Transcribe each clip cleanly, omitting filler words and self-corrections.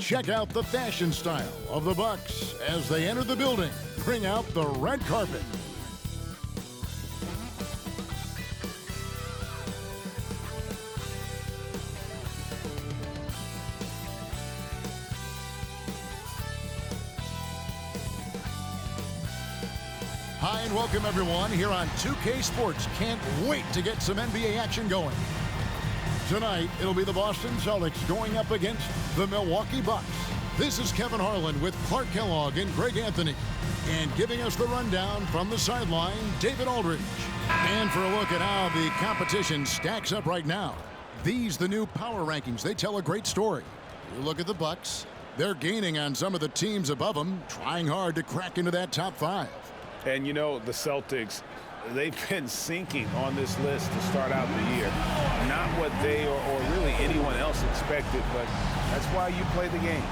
Check out the fashion style of the Bucks as they enter the building. Bring out the red carpet. Hi and welcome everyone here on 2K Sports. Can't wait to get some NBA action going. Tonight, it'll be the Boston Celtics going up against the Milwaukee Bucks. This is Kevin Harlan with Clark Kellogg and Greg Anthony. And giving us the rundown from the sideline, David Aldridge. And for a look at how the competition stacks up right now. These, the new power rankings, they tell a great story. You look at the Bucks, they're gaining on some of the teams above them, trying hard to crack into that top 5. And you know, the Celtics, they've been sinking on this list to start out the year. Not what they or really anyone else expected, but that's why you play the game.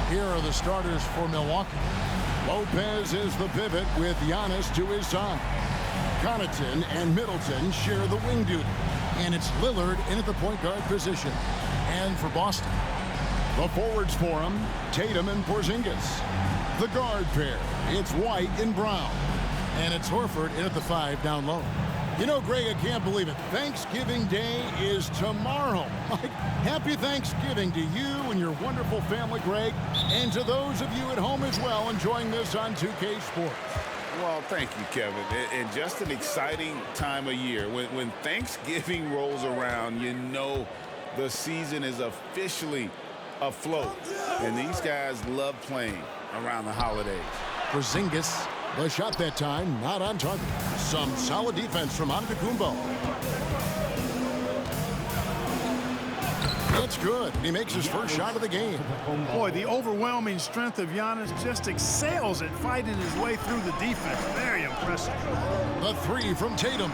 Here are the starters for Milwaukee. Lopez is the pivot with Giannis to his side. Connaughton and Middleton share the wing duty. And it's Lillard in at the point guard position. And for Boston, the forwards for him, Tatum and Porzingis. The guard pair, it's White and Brown. And it's Horford in at the 5 down low. You know, Greg, I can't believe it. Thanksgiving Day is tomorrow. Happy Thanksgiving to you and your wonderful family, Greg, and to those of you at home as well enjoying this on 2K Sports. Well, thank you, Kevin. And just an exciting time of year. When Thanksgiving rolls around, you know the season is officially afloat. And these guys love playing around the holidays. Porzingis. The shot that time, not on target. Some solid defense from Antetokounmpo. That's good. He makes his first shot of the game. Boy, the overwhelming strength of Giannis just excels at fighting his way through the defense. Very impressive. The 3 from Tatum.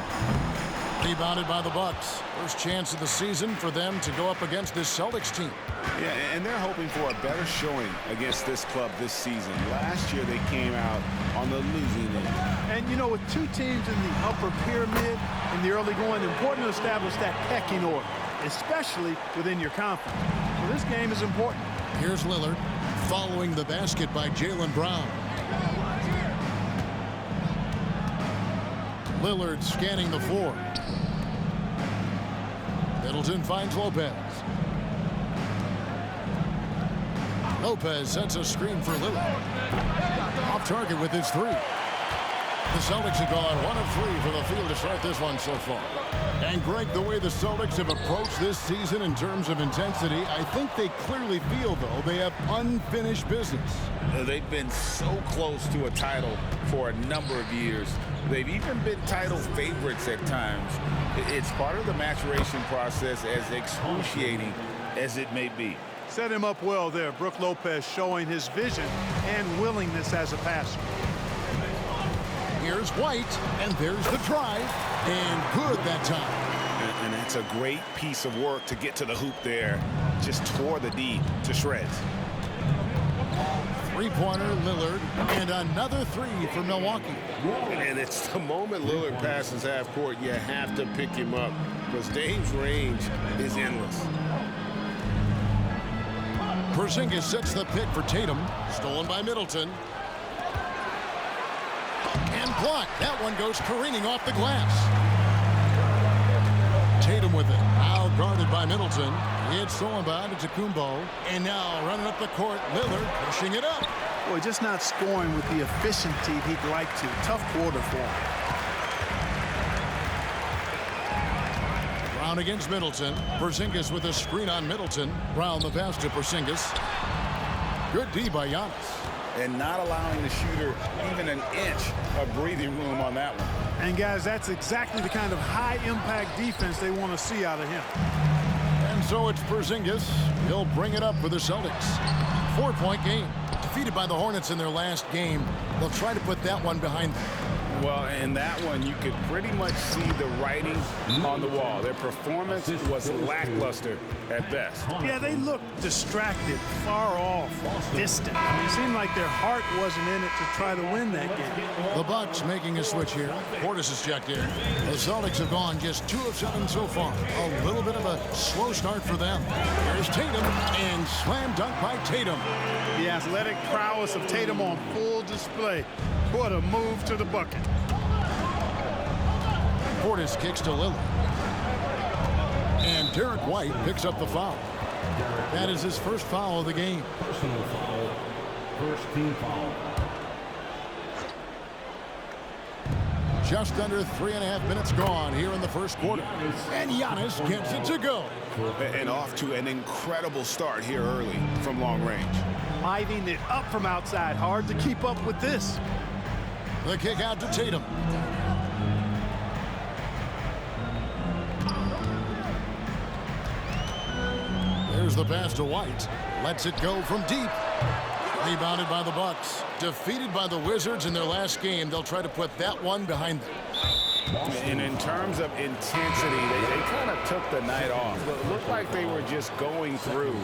Rebounded by the Bucks. First chance of the season for them to go up against this Celtics team. Yeah, and they're hoping for a better showing against this club this season. Last year they came out on the losing end. And you know, with 2 teams in the upper pyramid in the early going, important to establish that pecking order, especially within your conference. So this game is important. Here's Lillard following the basket by Jaylen Brown. Lillard scanning the floor. Middleton finds Lopez. Lopez sets a screen for Lillard. Off target with his 3. The Celtics have gone 1 of 3 from the field to start this one so far. And Greg, the way the Celtics have approached this season in terms of intensity, I think they clearly feel, though, they have unfinished business. They've been so close to a title for a number of years. They've even been title favorites at times. It's part of the maturation process, as excruciating as it may be. Set him up well there. Brook Lopez showing his vision and willingness as a passer. Here's White, and there's the drive, and good that time. And that's a great piece of work to get to the hoop there. Just tore the D to shreds. Three-pointer, Lillard, and another 3 for Milwaukee. And it's the moment Lillard passes half court, you have to pick him up because Dame's range is endless. Porzingis sets the pick for Tatum, stolen by Middleton. And blocked. That one goes careening off the glass. Tatum with it. Now guarded by Middleton. It's stolen by Antetokounmpo. And now running up the court, Lillard pushing it up. Boy, just not scoring with the efficiency he'd like to. Tough quarter for him. Brown against Middleton. Porzingis with a screen on Middleton. Brown the pass to Porzingis. Good D by Giannis. And not allowing the shooter even an inch of breathing room on that one. And guys, that's exactly the kind of high-impact defense they want to see out of him. And so it's Porzingis. He'll bring it up for the Celtics. 4-point game. Defeated by the Hornets in their last game. They'll try to put that one behind them. Well, in that one, you could pretty much see the writing on the wall. Their performance was lackluster at best. Yeah, they looked distracted, far off, distant. I mean, it seemed like their heart wasn't in it to try to win that game. The Bucks making a switch here. Portis is checked in. The Celtics have gone just 2 of 7 so far. A little bit of a slow start for them. There's Tatum, and slam dunk by Tatum. The athletic prowess of Tatum on full display. What a move to the bucket. Portis kicks to Lillard. And Derek White picks up the foul. That is his first foul of the game. Personal foul. First team foul. Just under 3.5 minutes gone here in the first quarter. And Giannis gets it to go. And off to an incredible start here early from long range. Lighting it up from outside. Hard to keep up with this. The kick out to Tatum. There's the pass to White. Lets it go from deep. Rebounded by the Bucks. Defeated by the Wizards in their last game. They'll try to put that one behind them. And in terms of intensity, they kind of took the night off. It looked like they were just going through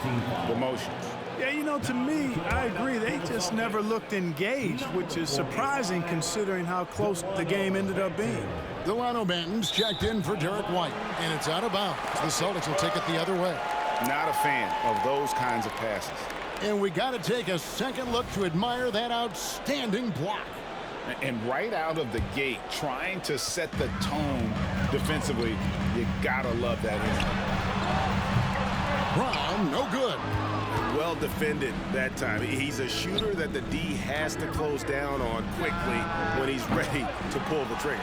the motions. Yeah, you know, to me, I agree. They just never looked engaged, which is surprising considering how close the game ended up being. Delano Banton's checked in for Derek White, and it's out of bounds. The Celtics will take it the other way. Not a fan of those kinds of passes. And we got to take a second look to admire that outstanding block. And right out of the gate, trying to set the tone defensively, you got to love that inning. Brown, no good. Well defended that time. He's a shooter that the D has to close down on quickly when he's ready to pull the trigger.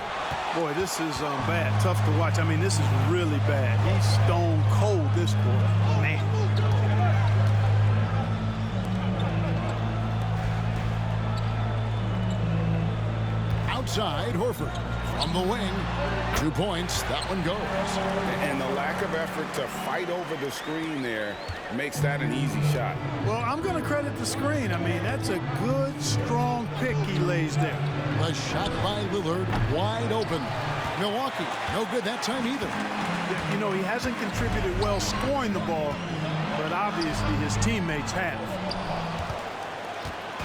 Boy, this is bad. Tough to watch. I mean, this is really bad. He's stone cold this quarter. Man. Outside, Horford. From the wing. 2 points. That one goes. And the lack of effort to fight over the screen there makes that an easy shot. Well, I'm going to credit the screen. I mean, that's a good, strong pick he lays there. The shot by Lillard, wide open. Milwaukee, no good that time either. You know, he hasn't contributed well scoring the ball, but obviously his teammates have.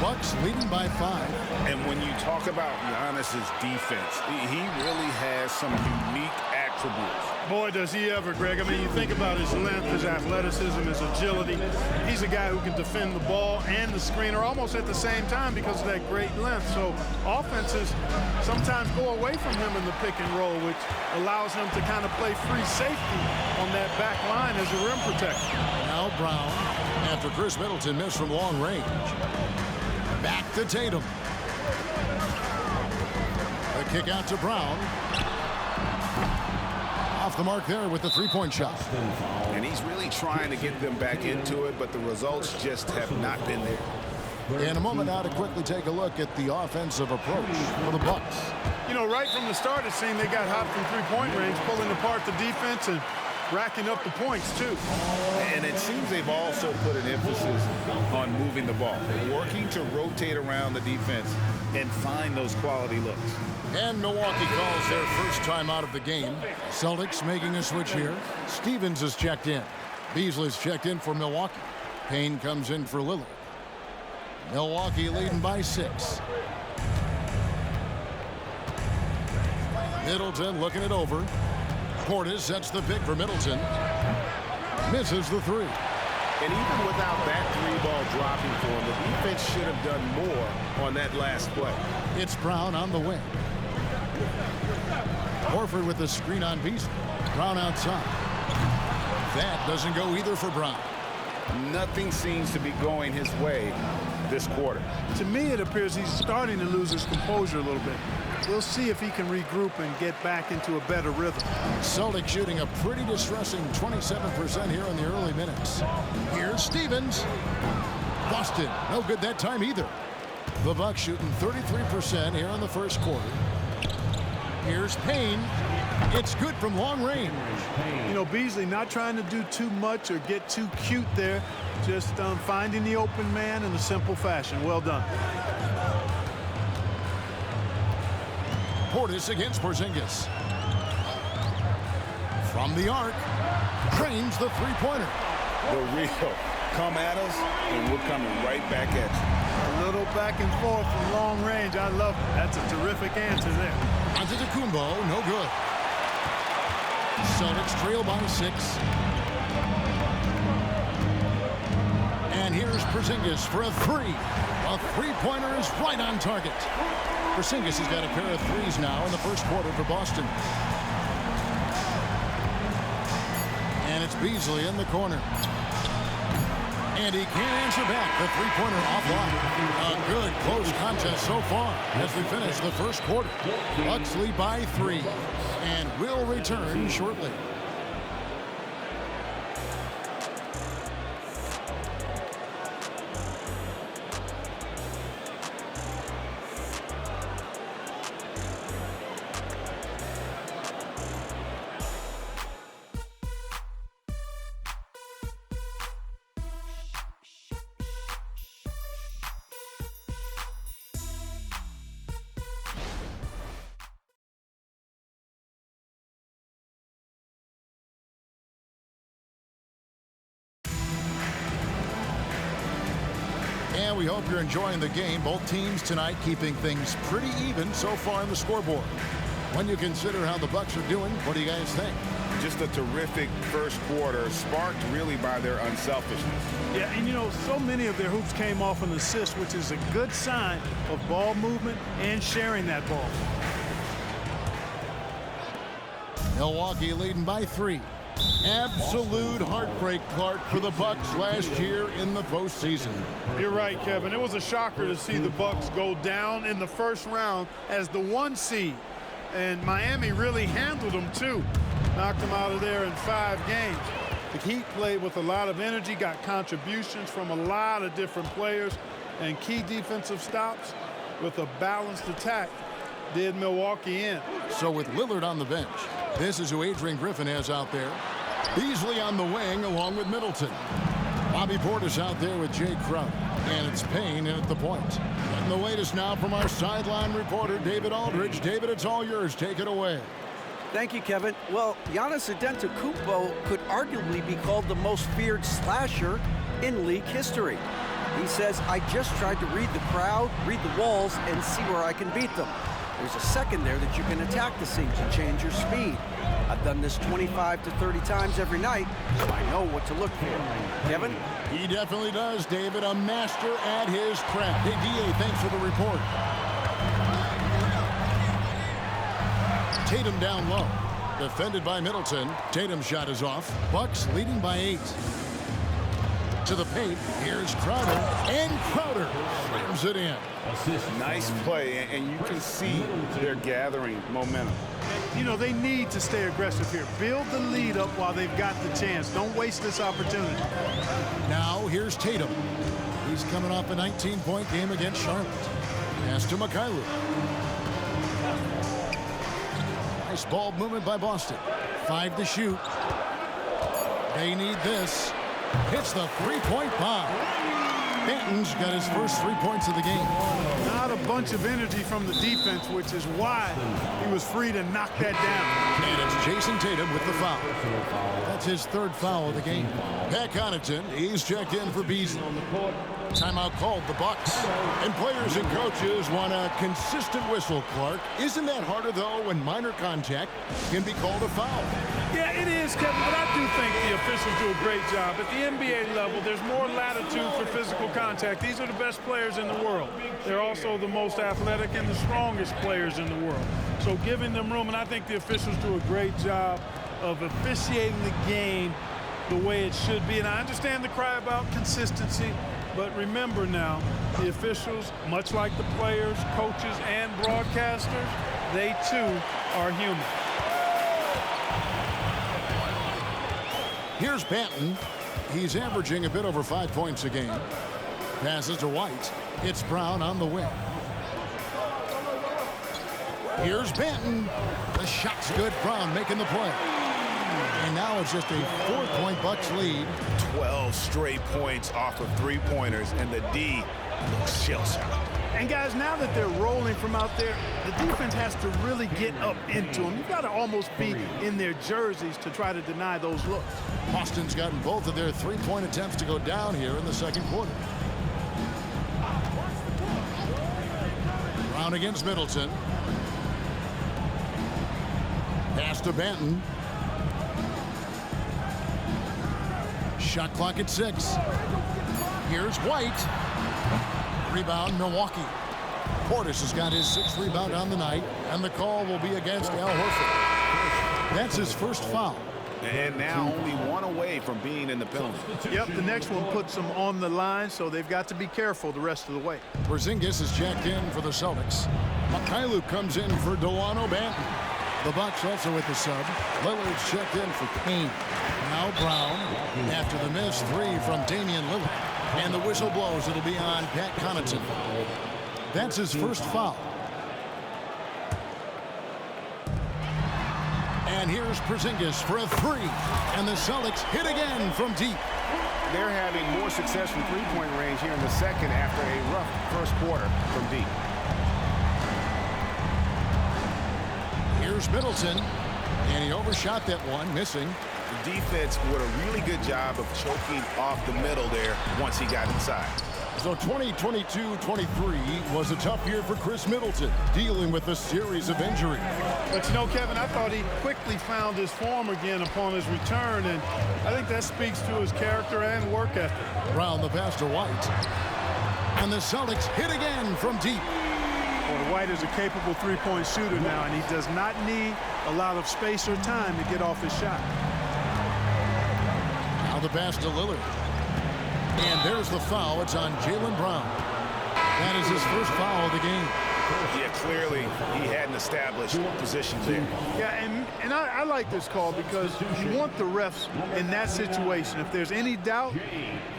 Bucks leading by 5. And when you talk about Giannis's defense, he really has some unique attributes. Boy, does he ever, Greg. I mean, you think about his length, his athleticism, his agility. He's a guy who can defend the ball and the screener almost at the same time because of that great length. So offenses sometimes go away from him in the pick and roll, which allows him to kind of play free safety on that back line as a rim protector. Now Brown, after Chris Middleton missed from long range. Back to Tatum. The kick out to Brown. Off the mark there with the three-point shot. And he's really trying to get them back into it, but the results just have not been there. In a moment now to quickly take a look at the offensive approach for the Bucks. You know, right from the start, it seemed they got hot from three-point range, pulling apart the defense and racking up the points, too. And it seems they've also put an emphasis on moving the ball, working to rotate around the defense and find those quality looks. And Milwaukee calls their first time out of the game. Celtics making a switch here. Stevens is checked in. Beasley's checked in for Milwaukee. Payne comes in for Lillard. Milwaukee leading by 6. Middleton looking it over. Portis sets the pick for Middleton. Misses the 3. And even without that 3-ball dropping for him, the defense should have done more on that last play. It's Brown on the wing. Horford with the screen on Beasley. Brown outside. That doesn't go either for Brown. Nothing seems to be going his way this quarter. To me, it appears he's starting to lose his composure a little bit. We'll see if he can regroup and get back into a better rhythm. Celtics shooting a pretty distressing 27% here in the early minutes. Here's Stevens. Busted. No good that time either. The Bucks shooting 33% here in the first quarter. Here's Payne. It's good from long range. You know, Beasley not trying to do too much or get too cute there. Just finding the open man in a simple fashion. Well done. Portis against Porzingis. From the arc, drains the three-pointer. The real come at us, and we're coming right back at you. A little back and forth from long range. I love it. That's a terrific answer there. Antetokounmpo, no good. Celtics trail by 6. And here's Porzingis for a 3. A three-pointer is right on target. Porzingis has got a pair of threes now in the first quarter for Boston. And it's Beasley in the corner. And he can't answer back. The three-pointer offline. A good close contest so far as we finish the first quarter. Bucks lead by 3 and will return shortly. And we hope you're enjoying the game. Both teams tonight keeping things pretty even so far on the scoreboard. When you consider how the Bucks are doing, what do you guys think? Just a terrific first quarter, sparked really by their unselfishness. Yeah, and you know, so many of their hoops came off an assist, which is a good sign of ball movement and sharing that ball. Milwaukee leading by 3. Absolute heartbreak, Clark, for the Bucks last year in the postseason. You're right, Kevin. It was a shocker to see the Bucks go down in the first round as the 1 seed. And Miami really handled them, too. Knocked them out of there in 5 games. The Heat played with a lot of energy, got contributions from a lot of different players, and key defensive stops with a balanced attack did Milwaukee in. So with Lillard on the bench, this is who Adrian Griffin has out there. Beasley on the wing along with Middleton. Bobby Portis out there with Jay Crowder. And it's Payne in at the point. Getting the latest now from our sideline reporter, David Aldridge. David, it's all yours. Take it away. Thank you, Kevin. Well, Giannis Antetokounmpo could arguably be called the most feared slasher in league history. He says, I just tried to read the crowd, read the walls, and see where I can beat them. There's a second there that you can attack the seams and change your speed. I've done this 25 to 30 times every night, so I know what to look for. Kevin? He definitely does, David. A master at his craft. Hey, D.A., thanks for the report. Tatum down low. Defended by Middleton. Tatum's shot is off. Bucks leading by 8. To the paint. Here's Crowder. And Crowder slams it in. Nice play, and you can see they're gathering momentum. You know, they need to stay aggressive here. Build the lead up while they've got the chance. Don't waste this opportunity. Now here's Tatum. He's coming off a 19-point game against Charlotte. Pass to Mikhailuk. Nice ball movement by Boston. 5 to shoot. They need this. Hits the three-point bomb. Benton's got his first 3 points of the game. Not a bunch of energy from the defense, which is why he was free to knock that down. And it's Jason Tatum with the foul. That's his 3rd foul of the game. Pat Connaughton, he's checked in for Beasley. Timeout called the Bucks. And players and coaches want a consistent whistle, Clark. Isn't that harder, though, when minor contact can be called a foul? Yeah, it is, Kevin, but I do think the officials do a great job. At the NBA level, there's more latitude for physical contact. These are the best players in the world. They're also the most athletic and the strongest players in the world. So giving them room, and I think the officials do a great job of officiating the game the way it should be. And I understand the cry about consistency, but remember now, the officials, much like the players, coaches, and broadcasters, they too are human. Here's Banton. He's averaging a bit over 5 points a game. Passes to White. It's Brown on the wing. Here's Banton. The shot's good. Brown making the play. And now it's just a 4-point Bucks lead. 12 straight points off of 3-pointers, and the D looks shell-shocked. And guys, now that they're rolling from out there, the defense has to really get up into them. You've got to almost be in their jerseys to try to deny those looks. Boston's gotten both of their three-point attempts to go down here in the second quarter. Brown against Middleton. Pass to Banton. Shot clock at 6. Here's White. Rebound, Milwaukee. Portis has got his 6th rebound on the night, and the call will be against Al Horford. That's his first foul. And now only one away from being in the penalty. Yep, the next one puts them on the line, so they've got to be careful the rest of the way. Porzingis is checked in for the Celtics. Mikhailuk comes in for Delano Banton. The Bucks also with the sub. Lillard's checked in for Payne. Now Brown after the missed 3 from Damian Lillard. And the whistle blows. It'll be on Pat Connaughton. That's his first foul. And here's Porzingis for a 3. And the Celtics hit again from deep. They're having more success from three-point range here in the second after a rough first quarter from deep. Here's Middleton. And he overshot that one, missing. The defense did a really good job of choking off the middle there once he got inside. So 2022-23 was a tough year for Chris Middleton, dealing with a series of injuries. But you know, Kevin, I thought he quickly found his form again upon his return, and I think that speaks to his character and work ethic. Brown the pass to White. And the Celtics hit again from deep. Well, White is a capable three-point shooter now, and he does not need a lot of space or time to get off his shot. Now the pass to Lillard. And there's the foul. It's on Jaylen Brown. That is his first foul of the game. Yeah, clearly he hadn't established position there. Yeah, and I like this call because you want the refs in that situation. If there's any doubt,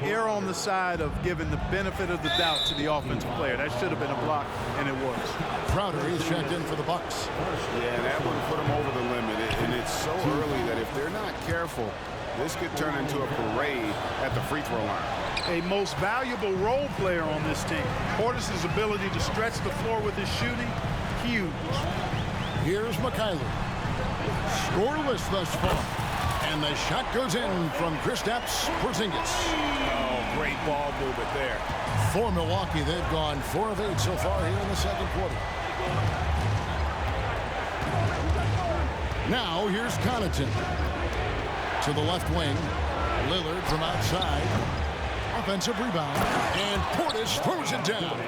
err on the side of giving the benefit of the doubt to the offensive player. That should have been a block, and it was. Crowder is checked in for the Bucks. Yeah, that one put him over the limit, and it's so early that if they're not careful, this could turn into a parade at the free throw line. A most valuable role player on this team. Portis' ability to stretch the floor with his shooting, huge. Here's Mikhailuk. Scoreless thus far. And the shot goes in from Kristaps Porzingis. Oh, great ball movement there. For Milwaukee, they've gone 4 of 8 so far here in the second quarter. Now here's Connaughton. To the left wing. Lillard from outside. Offensive rebound. And Portis throws it down.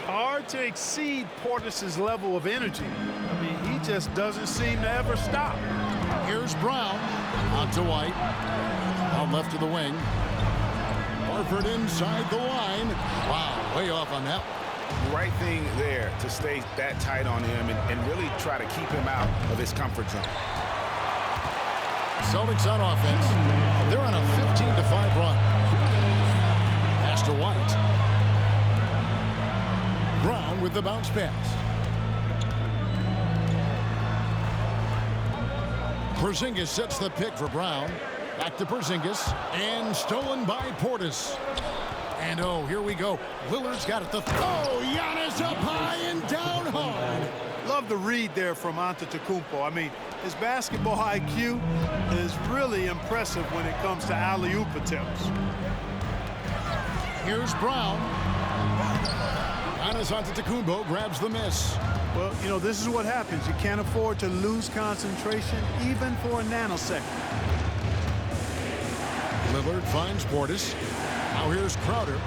Hard to exceed Portis' level of energy. I mean, he just doesn't seem to ever stop. Here's Brown. Out to White. Out left to the wing. Horford inside the line. Wow, way off on that one. Right thing there to stay that tight on him and really try to keep him out of his comfort zone. Celtics on offense. They're on a 15-5 run. Pass to White. Brown with the bounce pass. Porzingis sets the pick for Brown. Back to Porzingis. And stolen by Portis. And oh, here we go. Lillard's got it. Giannis up high and down hard. Love the read there from Antetokounmpo. I mean, his basketball IQ is really impressive when it comes to alley-oop attempts. Here's Brown. Giannis Antetokounmpo grabs the miss. Well, you know, this is what happens. You can't afford to lose concentration even for a nanosecond. Lillard finds Portis. Now here's Crowder.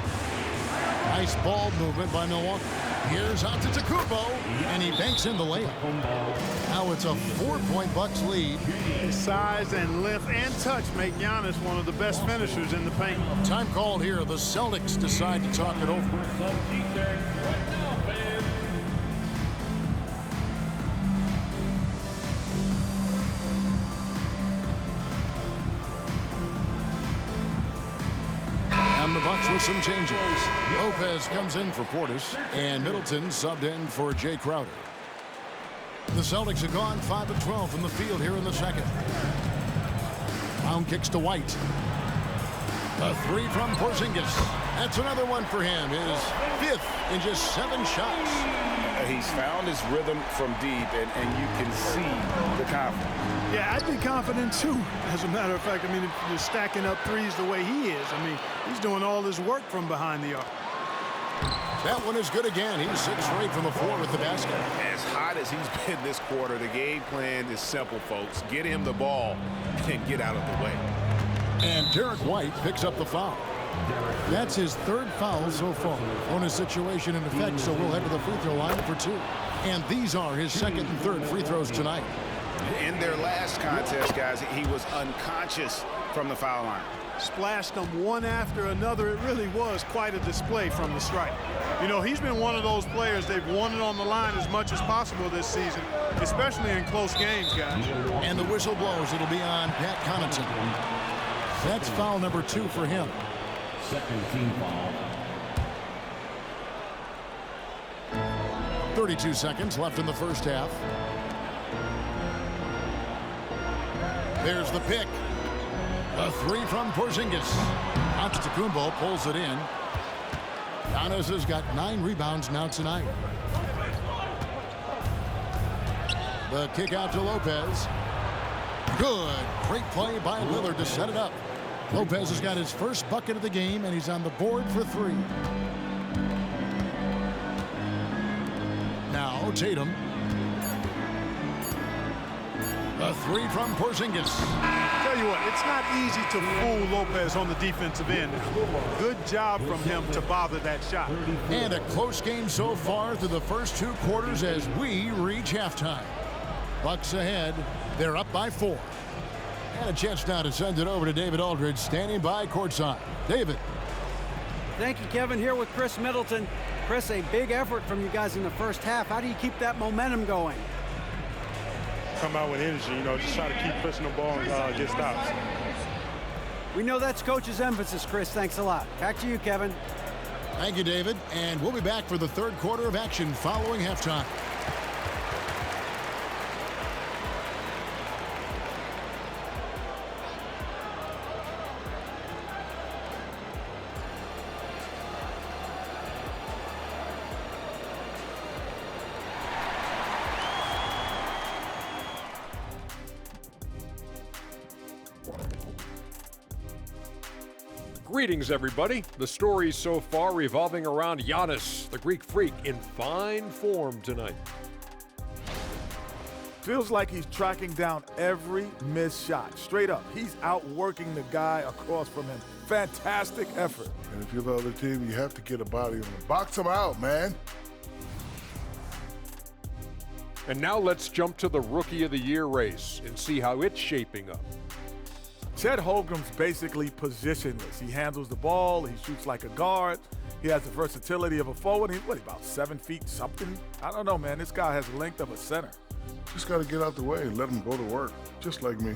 Nice ball movement by Milwaukee. Here's Antetokounmpo, and he banks in the layup. Now it's a 4-point Bucks lead. His size and length and touch make Giannis one of the best finishers in the paint. Time called here. The Celtics decide to talk it over. And the Bucks with some changes. Lopez comes in for Portis, and Middleton subbed in for Jay Crowder. The Celtics have gone 5 of 12 from the field here in the second. Brown kicks to White. The 3 from Porzingis. That's another one for him. His 5th in just 7 shots. He's found his rhythm from deep, and you can see the confidence. Yeah, I'd be confident too. As a matter of fact, I mean, if you're stacking up threes the way he is, I mean, he's doing all his work from behind the arc. That one is good again. He's 6 straight from the floor with the basket. As hot as he's been this quarter, the game plan is simple, folks. Get him the ball and get out of the way. And Derek White picks up the foul. That's his 3rd foul so far on his situation in effect, so we'll head to the free throw line for 2. And these are his 2nd and 3rd free throws tonight. In their last contest, guys, he was unconscious from the foul line. Splashed them one after another. It really was quite a display from the stripe. You know, he's been one of those players, they've won it on the line as much as possible this season, especially in close games, guys. And the whistle blows. It'll be on Pat Connaughton. That's foul number 2 for him. 2nd team foul. 32 seconds left in the first half. There's the pick. A 3 from Porzingis. Antetokounmpo pulls it in. Giannis has got 9 rebounds now tonight. The kick out to Lopez. Good. Great play by Lillard to set it up. Lopez has got his first bucket of the game, and he's on the board for 3. Now Tatum. A 3 from Porzingis. Tell you what, it's not easy to fool Lopez on the defensive end. Good job from him to bother that shot. And a close game so far through the first 2 quarters as we reach halftime. Bucks ahead. They're up by 4. And a chance now to send it over to David Aldridge, standing by courtside. David. Thank you, Kevin. Here with Chris Middleton. Chris, a big effort from you guys in the first half. How do you keep that momentum going? Come out with energy, you know, just try to keep pushing the ball and get stops. We know that's coach's emphasis, Chris. Thanks a lot. Back to you, Kevin. Thank you, David. And we'll be back for the 3rd quarter of action following halftime. Greetings, everybody. The stories so far revolving around Giannis, the Greek freak, in fine form tonight. Feels like he's tracking down every missed shot. Straight up, he's outworking the guy across from him. Fantastic effort. And if you're the other team, you have to get a body on him. Box him out, man. And now let's jump to the Rookie of the Year race and see how it's shaping up. Chet Holmgren's basically positionless. He handles the ball, he shoots like a guard, he has the versatility of a forward. He's about 7 feet something? I don't know, man. This guy has the length of a center. Just got to get out the way and let him go to work, just like me.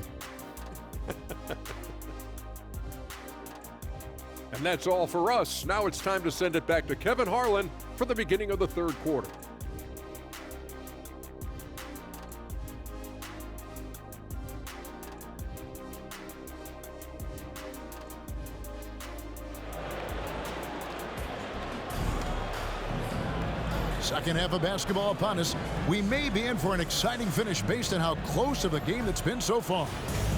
And that's all for us. Now it's time to send it back to Kevin Harlan for the beginning of the 3rd quarter. Second half of basketball upon us. We may be in for an exciting finish based on how close of a game that's been so far.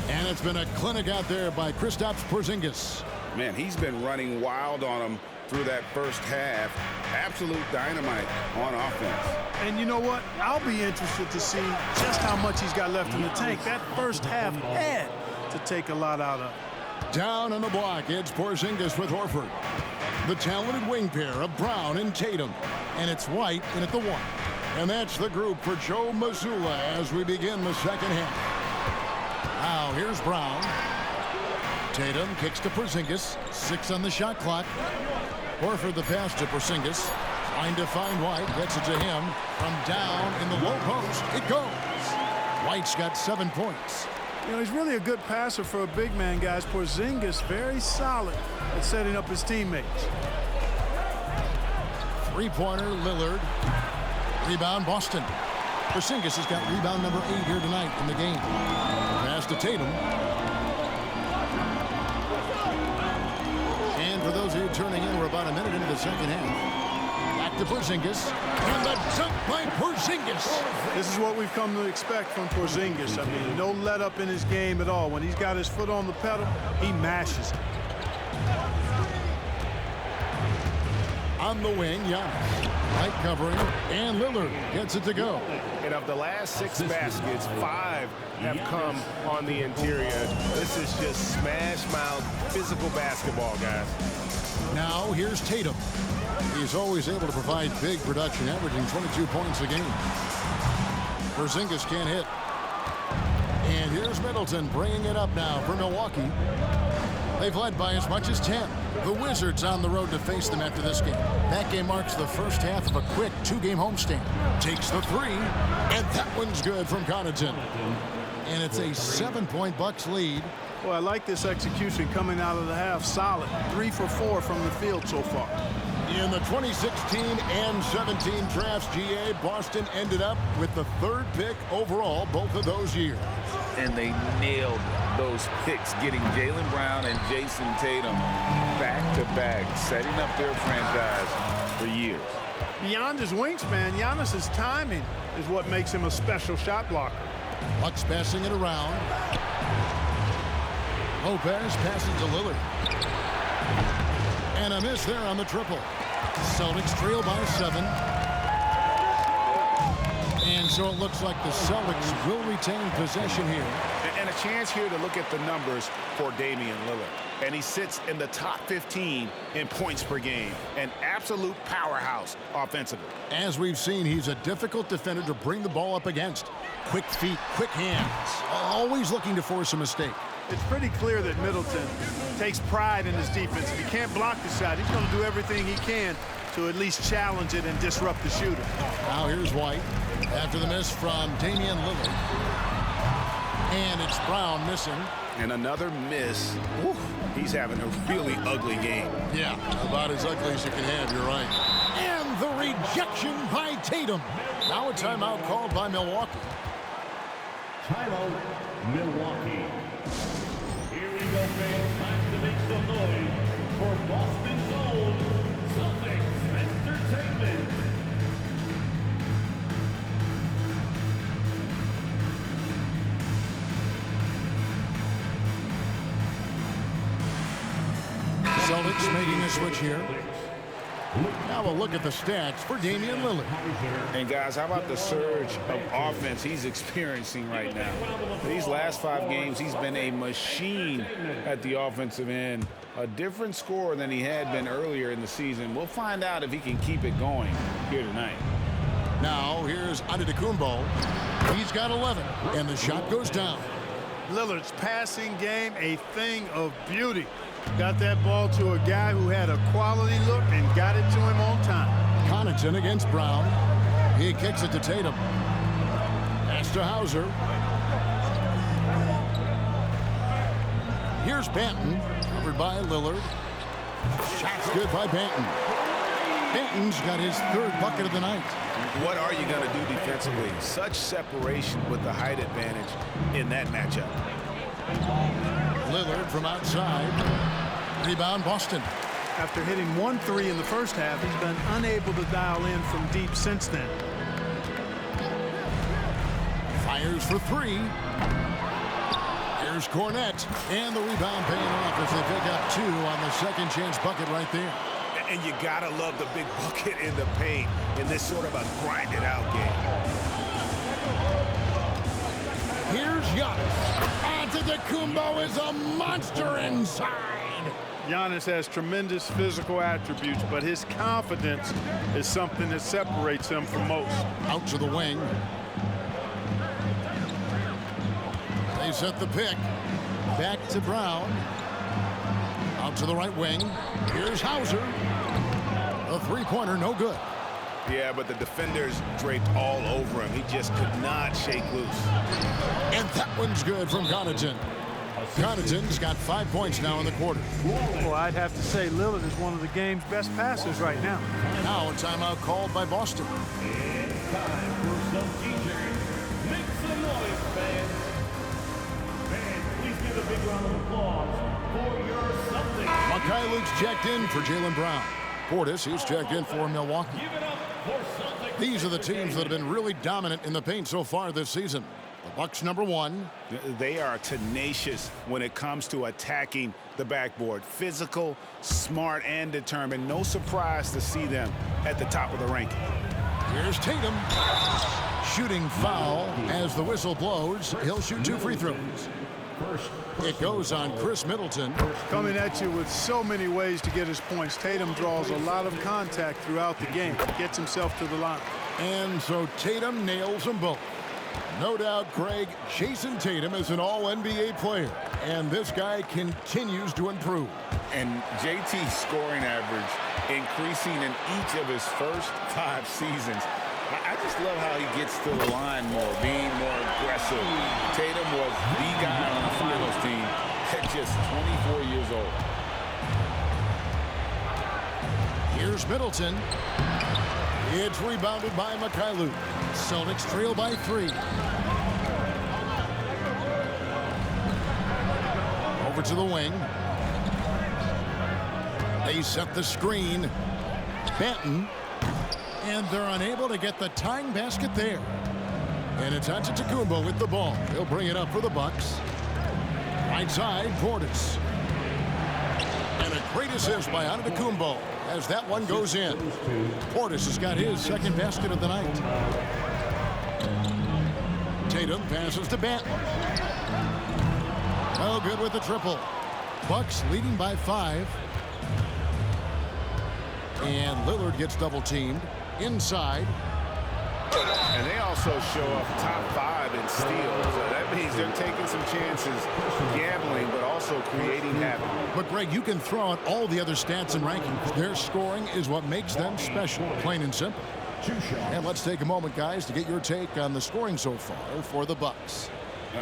And it's been a clinic out there by Kristaps Porzingis. Man, he's been running wild on him through that first half. Absolute dynamite on offense. And you know what? I'll be interested to see just how much he's got left in the tank. That first half had to take a lot out of. Down on the block, it's Porzingis with Horford. The talented wing pair of Brown and Tatum. And it's White in at the 1. And that's the group for Joe Mazzulla as we begin the second half. Now here's Brown. Tatum kicks to Porzingis. 6 on the shot clock. Horford the pass to Porzingis. Trying to find White. Gets it to him. From down in the low post. It goes. White's got 7 points. You know, he's really a good passer for a big man, guys. Porzingis very solid at setting up his teammates. Three-pointer, Lillard. Rebound, Boston. Porzingis has got rebound number 8 here tonight in the game. Pass to Tatum. And And for those of you turning in, we're about a minute into the second half. Back to Porzingis. And the dunk by Porzingis. This is what we've come to expect from Porzingis. I mean, no let up in his game at all. When he's got his foot on the pedal, he mashes it. On the wing, Giannis. Light covering, and Lillard gets it to go. And of the last 6 baskets, 5 have come on the interior. This is just smash-mouth physical basketball, guys. Now here's Tatum. He's always able to provide big production, averaging 22 points a game. Porzingis can't hit. And here's Middleton bringing it up now for Milwaukee. They've led by as much as 10. The Wizards on the road to face them after this game. That game marks the first half of a quick 2-game homestand. Takes the 3, and that one's good from Connaughton. And it's a 7-point Bucks lead. Well, I like this execution coming out of the half. Solid. 3 for 4 from the field so far. In the 2016 and 17 drafts, GA, Boston ended up with the 3rd pick overall both of those years. And they nailed those picks, getting Jaylen Brown and Jason Tatum back-to-back, setting up their franchise for years. Beyond his wingspan, Giannis's timing is what makes him a special shot blocker. Bucks passing it around. Lopez passes to Lillard. And a miss there on the triple. Celtics trail by 7. And so it looks like the Celtics will retain possession here. And a chance here to look at the numbers for Damian Lillard. And he sits in the top 15 in points per game. An absolute powerhouse offensively. As we've seen, he's a difficult defender to bring the ball up against. Quick feet, quick hands. Always looking to force a mistake. It's pretty clear that Middleton takes pride in his defense. If he can't block the shot, he's going to do everything he can to at least challenge it and disrupt the shooter. Now here's White after the miss from Damian Lillard. And it's Brown missing. And another miss. Whew, he's having a really ugly game. Yeah, about as ugly as you can have, you're right. And the rejection by Tatum. Now a timeout called by Milwaukee. Timeout, Milwaukee. Here we go, fans. Time to make some noise for Boston's own Celtics Entertainment. Celtics making a switch here. Now a look at the stats for Damian Lillard. And guys, how about the surge of offense he's experiencing right now? These last 5 games, he's been a machine at the offensive end. A different scorer than he had been earlier in the season. We'll find out if he can keep it going here tonight. Now here's Antetokounmpo. He's got 11, and the shot goes down. Lillard's passing game, a thing of beauty. Got that ball to a guy who had a quality look and got it to him on time. Connaughton against Brown. He kicks it to Tatum. Pass to Hauser. Here's Banton, covered by Lillard. Shot's good by Banton. Banton's got his 3rd bucket of the night. What are you going to do defensively? Such separation with the height advantage in that matchup. Lillard from outside. Rebound, Boston. After hitting 1 3 in the first half, he's been unable to dial in from deep since then. Fires for 3. Here's Cornette. And the rebound paying off as they pick up 2 on the second chance bucket right there. And you got to love the big bucket in the paint in this sort of a grinded out game. Here's Giannis. Antetokounmpo is a monster inside. Giannis has tremendous physical attributes, but his confidence is something that separates him from most. Out to the wing. They set the pick. Back to Brown. Out to the right wing. Here's Hauser. A 3-pointer, no good. Yeah, but the defenders draped all over him. He just could not shake loose. And that one's good from Connaughton. Connaughton's got 5 points now in the quarter. Well, I'd have to say Lillard is one of the game's best passers right now. Now a timeout called by Boston. It's time for some teachers. Make some noise, fans. Fans, please give a big round of applause for your Celtics. Mykhailiuk's checked in for Jaylen Brown. Portis, he's checked in for Milwaukee. These are the teams that have been really dominant in the paint so far this season. The Bucks #1. They are tenacious when it comes to attacking the backboard. Physical, smart, and determined. No surprise to see them at the top of the ranking. Here's Tatum. Shooting foul as the whistle blows. He'll shoot 2 free throws. It goes on Chris Middleton. Coming at you with so many ways to get his points. Tatum draws a lot of contact throughout the game. Gets himself to the line. And so Tatum nails them both. No doubt, Greg, Jason Tatum is an all-NBA player. And this guy continues to improve. And JT's scoring average increasing in each of his first 5 seasons. I just love how he gets to the line more, being more aggressive. Tatum was the guy on the finals team at just 24 years old. Here's Middleton. It's rebounded by Mykhailiuk. Celtics trail by 3. Over to the wing. They set the screen. Benton. And they're unable to get the tying basket there. And it's Antetokounmpo with the ball. He'll bring it up for the Bucks. Right side, Portis. And a great assist by Antetokounmpo as that one goes in. Portis has got his second basket of the night. Tatum passes to Benton. Oh, good with the triple. Bucks leading by 5. And Lillard gets double teamed. Inside. And they also show up top 5 in steals. So that means they're taking some chances, gambling, but also creating havoc. But, Greg, you can throw out all the other stats and rankings. Their scoring is what makes them special, plain and simple. And let's take a moment, guys, to get your take on the scoring so far for the Bucks.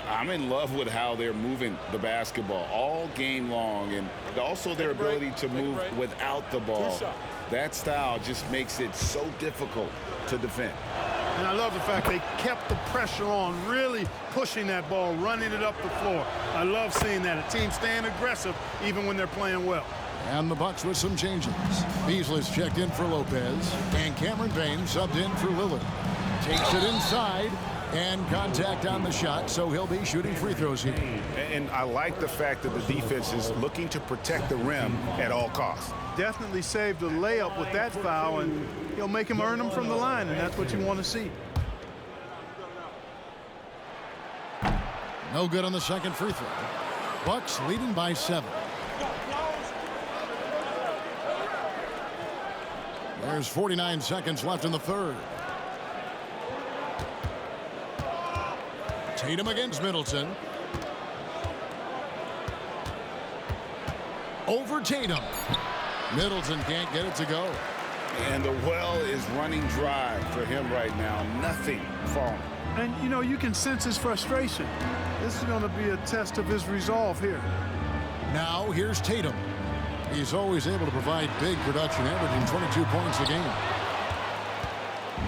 I'm in love with how they're moving the basketball all game long, and also their ability to move without the ball. That style just makes it so difficult to defend. And I love the fact they kept the pressure on, really pushing that ball, running it up the floor. I love seeing that. A team staying aggressive even when they're playing well. And the Bucks with some changes. Beasley's checked in for Lopez, and Cameron Payne subbed in for Lillard. Takes it inside, and contact on the shot, so he'll be shooting free throws here. And I like the fact that the defense is looking to protect the rim at all costs. Definitely saved a layup with that foul, and he'll make him earn them from the line, and that's what you want to see. No good on the second free throw. Bucks leading by 7. There's 49 seconds left in the third. Tatum against Middleton. Over Tatum. Middleton can't get it to go. And the well is running dry for him right now. Nothing falling. And, you know, you can sense his frustration. This is going to be a test of his resolve here. Now here's Tatum. He's always able to provide big production, averaging 22 points a game.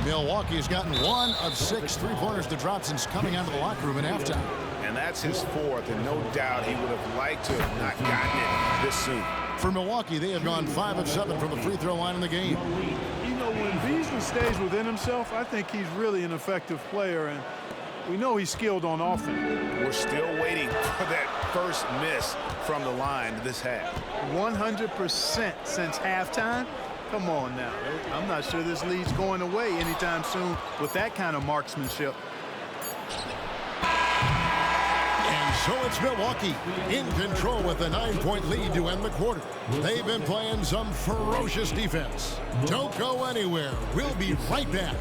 Milwaukee has gotten 1 of 6 3-pointers to drop since coming out of the locker room at halftime. And that's his 4th, and no doubt he would have liked to have not gotten it this soon. For Milwaukee, they have gone 5 of 7 from the free throw line in the game. You know, when Beasley stays within himself, I think he's really an effective player, and we know he's skilled on offense. We're still waiting for that first miss from the line this half. 100% since halftime. Come on now. I'm not sure this lead's going away anytime soon with that kind of marksmanship. And so it's Milwaukee in control with a 9-point lead to end the quarter. They've been playing some ferocious defense. Don't go anywhere. We'll be right back.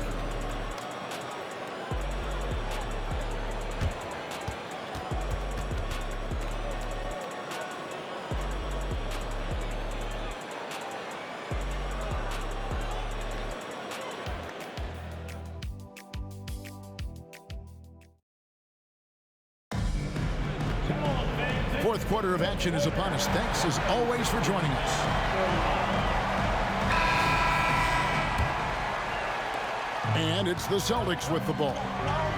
Fourth quarter of action is upon us. Thanks as always for joining us. And it's the Celtics with the ball.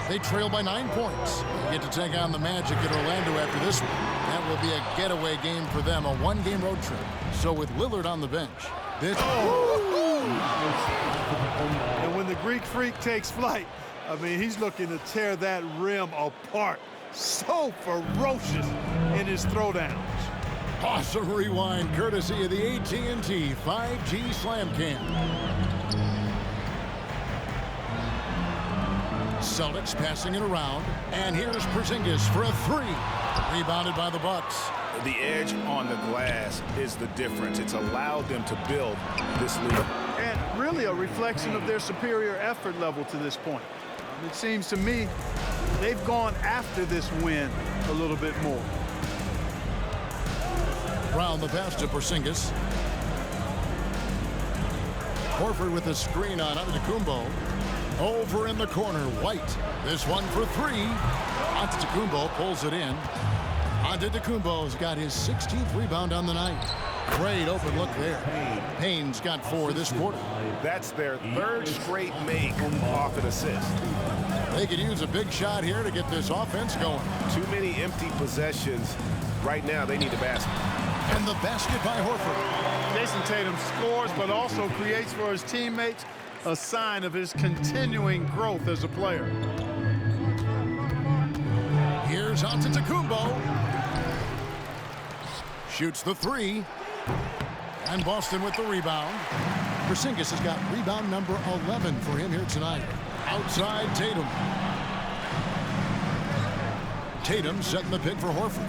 They trail by 9 points. They get to take on the Magic at Orlando after this one. That will be a getaway game for them, a one-game road trip. So with Lillard on the bench, this... And when the Greek Freak takes flight, I mean, he's looking to tear that rim apart. So ferocious in his throwdowns. Awesome rewind courtesy of the AT&T 5G Slam Cam. Celtics passing it around, and here's Porzingis for a three. Rebounded by the Bucks. The edge on the glass is the difference. It's allowed them to build this lead. And really a reflection of their superior effort level to this point. It seems to me they've gone after this win a little bit more. Brown the pass to Porzingis. Horford with the screen on Antetokounmpo. Over in the corner, White. This one for three. Antetokounmpo pulls it in. Antetokounmpo's got his 16th rebound on the night. Great open look there. Payne's got 4 this quarter. That's their 3rd straight make off an assist. They could use a big shot here to get this offense going. Too many empty possessions. Right now, they need a basket. And the basket by Horford. Jason Tatum scores, but also creates for his teammates a sign of his continuing growth as a player. Here's Antetokounmpo. Shoots the three. And Boston with the rebound. Porzingis has got rebound number 11 for him here tonight. Outside Tatum. Tatum setting the pick for Horford.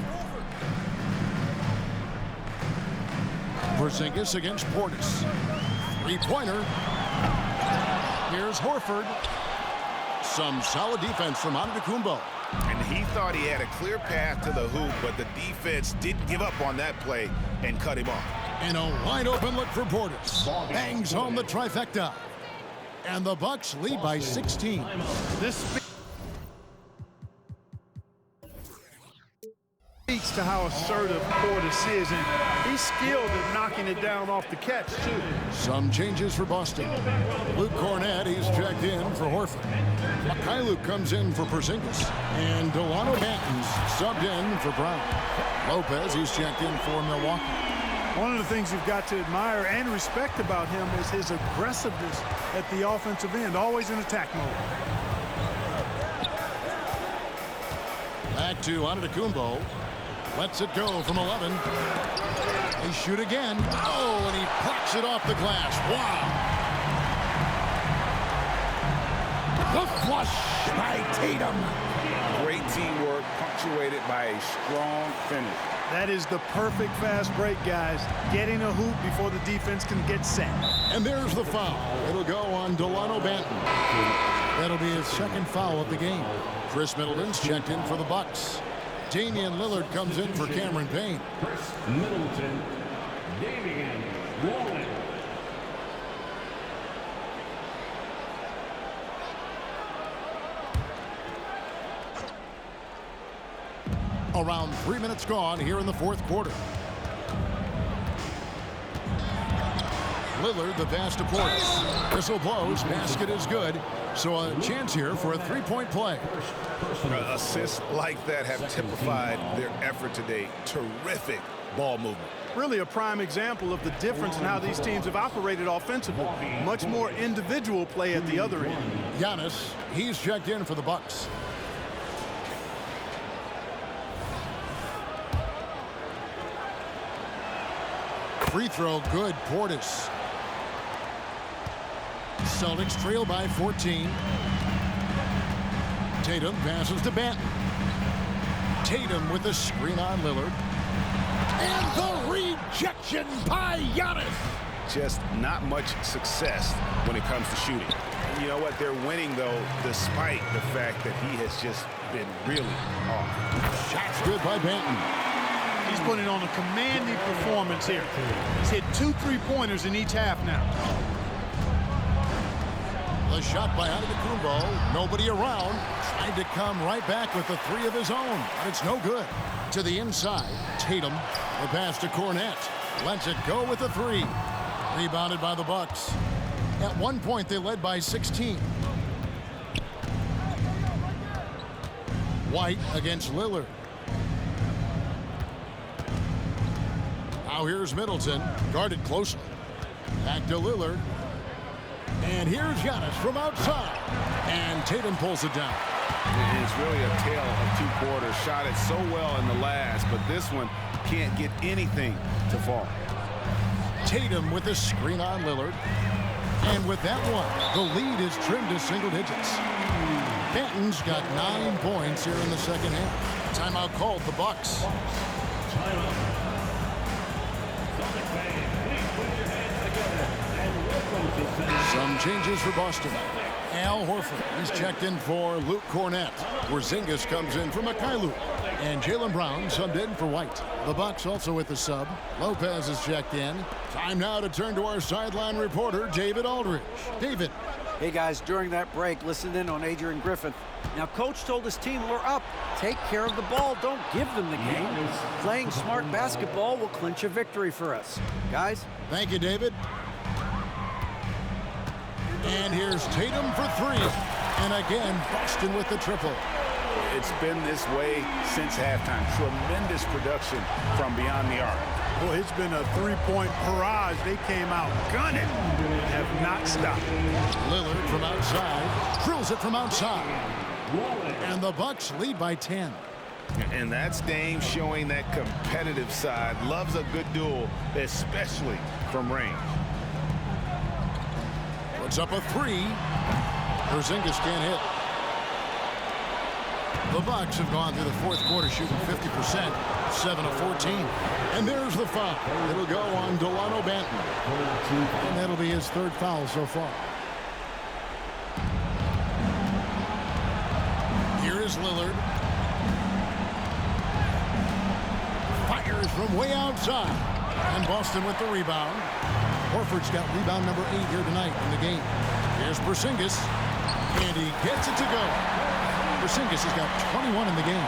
Porzingis against Portis. Three-pointer. Here's Horford. Some solid defense from Antetokounmpo. And he thought he had a clear path to the hoop, but the defense didn't give up on that play and cut him off. And a wide open look for Portis. Bangs home the trifecta. And the Bucks lead by 16. This speaks to how assertive Portis is, and he's skilled at knocking it down off the catch, too. Some changes for Boston. Luke Cornett, he's checked in for Horford. Mikhailuk comes in for Porzingis. And Delano Banton's subbed in for Brown. Lopez, he's checked in for Milwaukee. One of the things you've got to admire and respect about him is his aggressiveness at the offensive end, always in attack mode. Back to Antetokounmpo. Lets it go from 11. They shoot again. Oh, and he plucks it off the glass. Wow. The flush by Tatum. Great teamwork, punctuated by a strong finish. That is the perfect fast break, guys. Getting a hoop before the defense can get set. And there's the foul. It'll go on Delano Banton. That'll be his 2nd foul of the game. Chris Middleton's checked in for the Bucks. Damian Lillard comes in for Cameron Payne. Chris Middleton, Damian Lillard. Around 3 minutes gone here in the 4th quarter. Lillard, the pass to Portis. Whistle blows. Basket is good. So a chance here for a three-point play. Assists like that have typified their effort today. Terrific ball movement. Really a prime example of the difference in how these teams have operated offensively. Much more individual play at the other end. Giannis, he's checked in for the Bucks. Free throw good, Portis. Celtics trail by 14. Tatum passes to Banton. Tatum with the screen on Lillard. And the rejection by Giannis. Just not much success when it comes to shooting. You know what? They're winning, though, despite the fact that he has just been really off. Shots good by Banton. He's putting on a commanding performance here. He's hit 2 3-pointers in each half now. The shot by Antetokounmpo. Nobody around. Trying to come right back with the 3 of his own. But it's no good. To the inside. Tatum. The pass to Cornett. Lets it go with the 3. Rebounded by the Bucks. At one point, they led by 16. White against Lillard. Now here's Middleton, guarded closely. Back to Lillard. And here's Giannis from outside. And Tatum pulls it down. It's really a tale of two quarters. Shot it so well in the last, but this one can't get anything to fall. Tatum with a screen on Lillard. And with that one, the lead is trimmed to single digits. Benton's got 9 points here in the second half. Timeout called the Bucks. Some changes for Boston. Al Horford, he's checked in for Luke Cornett. Porzingis comes in for Mikhailuk. And Jaylen Brown subbed in for White. The Bucks also with the sub. Lopez is checked in. Time now to turn to our sideline reporter, David Aldridge. David. Hey guys, during that break, listen in on Adrian Griffin. Now, coach told his team, we're up. Take care of the ball. Don't give them the game. Playing smart basketball will clinch a victory for us. Guys? Thank you, David. And here's Tatum for 3. And again, Boston with the triple. It's been this way since halftime. Tremendous production from beyond the arc. Well, it's been a three-point barrage. They came out gunning and have not stopped. Lillard from outside, drills it from outside. And the Bucks lead by 10. And that's Dame showing that competitive side. Loves a good duel, especially from range. Puts up a 3. Porzingis can't hit. The Bucks have gone through the fourth quarter shooting 50%, 7 of 14. And there's the foul. It'll go on Delano Banton. And that'll be his 3rd foul so far. Here is Lillard. Fires from way outside. And Boston with the rebound. Horford's got rebound number 8 here tonight in the game. Here's Porzingis. And he gets it to go. Porzingis has got 21 in the game.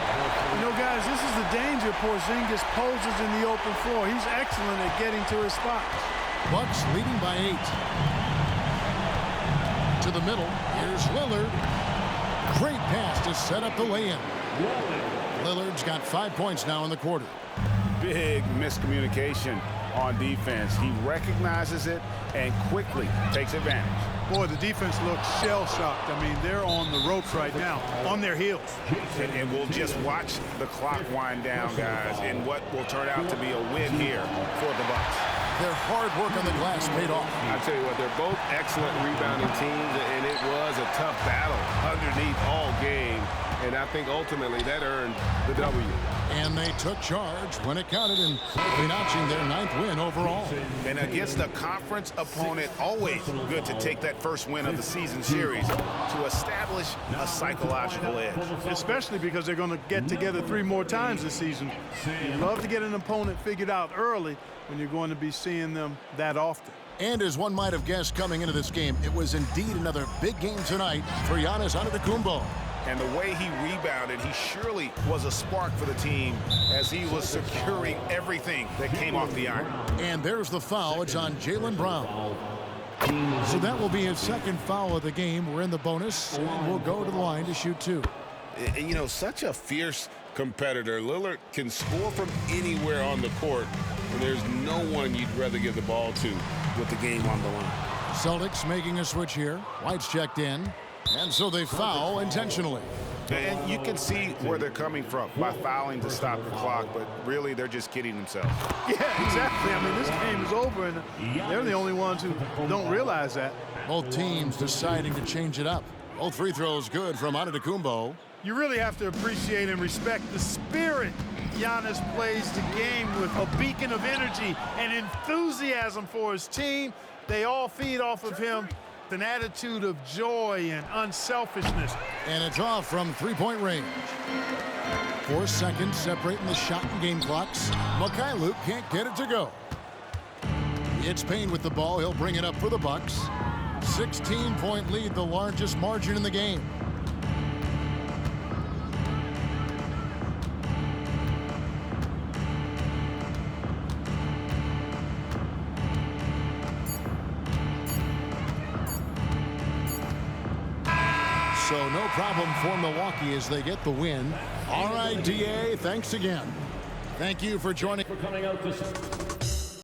You know, guys, this is the danger Porzingis poses in the open floor. He's excellent at getting to his spots. Bucks leading by 8. To the middle. Here's Lillard. Great pass to set up the lay-in. Lillard's got 5 points now in the quarter. Big miscommunication on defense. He recognizes it and quickly takes advantage. Boy, the defense looks shell-shocked. I mean, they're on the ropes right now, on their heels. And we'll just watch the clock wind down, guys, in what will turn out to be a win here for the Bucks. Their hard work on the glass paid off. I tell you what, they're both excellent rebounding teams, and it was a tough battle underneath all game. And I think ultimately that earned the W. And they took charge when it counted and notching their 9th win overall. And against a conference opponent, always good to take that first win of the season series to establish a psychological edge. Especially because they're going to get together 3 more times this season. You love to get an opponent figured out early when you're going to be seeing them that often. And as one might have guessed coming into this game, it was indeed another big game tonight for Giannis Antetokounmpo. And the way he rebounded, he surely was a spark for the team as he was securing everything that came off the iron. And there's the foul. It's on Jaylen Brown. So that will be his 2nd foul of the game. We're in the bonus, and we'll go to the line to shoot 2. And, you know, such a fierce competitor. Lillard can score from anywhere on the court, and there's no one you'd rather give the ball to with the game on the line. Celtics making a switch here. White's checked in. And so they foul intentionally. And you can see where they're coming from by fouling to stop the clock, but really they're just kidding themselves. Yeah, exactly. I mean, this game is over, and they're the only ones who don't realize that. Both teams deciding to change it up. Both free throws good from Antetokounmpo. You really have to appreciate and respect the spirit Giannis plays the game with, a beacon of energy and enthusiasm for his team. They all feed off of him. An attitude of joy and unselfishness. And it's off from 3-point range. 4 seconds separating the shot and game clocks. Mikhailuk can't get it to go. It's Payne with the ball. He'll bring it up for the Bucks. 16-point lead, the largest margin in the game. So no problem for Milwaukee as they get the win. All right, DA, thanks again. Thank you for joining. For coming out this